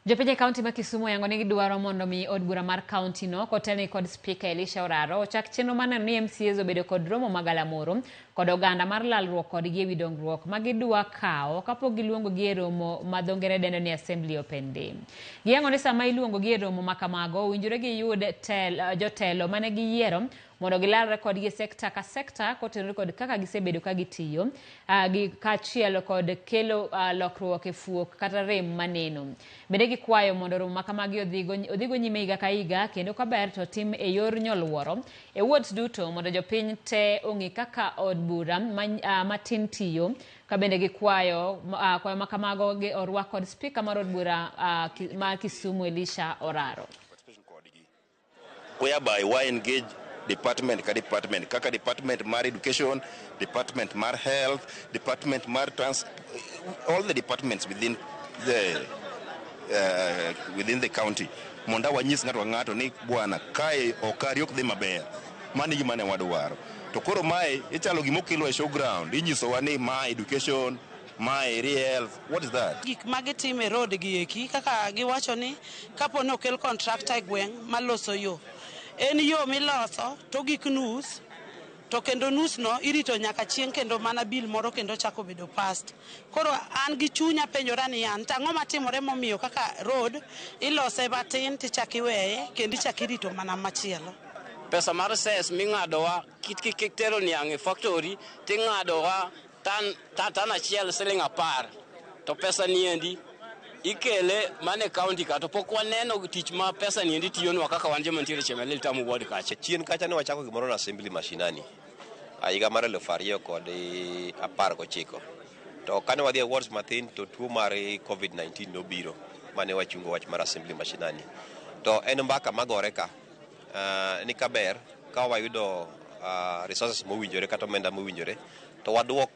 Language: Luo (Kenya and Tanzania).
Jopiny kaunti ma Kisumu yango ni gidwaro mondo mi od bura mar kaunti no kotelni kod Speaker Elisha Oraro ochak chenro maneno ni MCAs obedo kod romo magalamoro kod oganda mar lalruok kodgi ewi dongruok ma gidwa kawo kapok giluongo gi e romo ma dho ngere dendo ni Assembly Open Day. Giyango ni sama iluongo gi e romo ma kamago owinjore giyud jotelo mane giyiero mondo gilalre kodgi e sekta ka sekta kotenore kod kaka gisebedo ka gitiyo gi kachiel kod kelo lokruok e fuok kata rem maneno. Bende gikwayo mondo romo ma kamagi odhigo nyime higa ka higa kendo kaber to tim e yor nyoluoro e wards duto mondo jopiny te ong'e kaka od bura matin tiyo. Ka bende gikwayo ma kamago orwak kod Speaker mar od bura ma Kisumu Elisha Oraro. Whereby why engage department kaka department mar education, department mar health, department mar all the departments within the county. Monda wanyis ng'ato ng'ato ni bwana kae okari ok dhi maber. Mani gima ne wadwaro. To koro mae ichalo gimo kilo e showground. Inyiso wa ni ma education, ma health. What is that? Gik magitime road gi eki kaka giwacho ni kapo no kel contractor e gweng' maloso yo. En yo miloso to gik nus to kendo nus no irito nyaka chieng' kendo mana bil moro kendo chako bedo past. Koro an gi chunya penjora ni an tang'o matimore momiyo kaka road ilose matin tichaki weye kendo ichaki rito mana machielo. Pesa mar ses ming'adowa kik tero niang' e factory ting'adowa tan achiel siling 10 to pesa niendi ikele mane county ka to pok waneno tich ma pesa niendi tiyonwa kaka wan joma ntiere Chemelil tamu ward kacha. Chien kacha ne wachako gimoro na assembly mashinani higa mar 2019 to kane wadhi e wards mathin to tuo mar COVID-19 nobiro mane wachungo wach mar assembly mashinani to en mbaka magore ka ni kaber ka wayudo resources mowinjore kata omenda mowinjore to waduok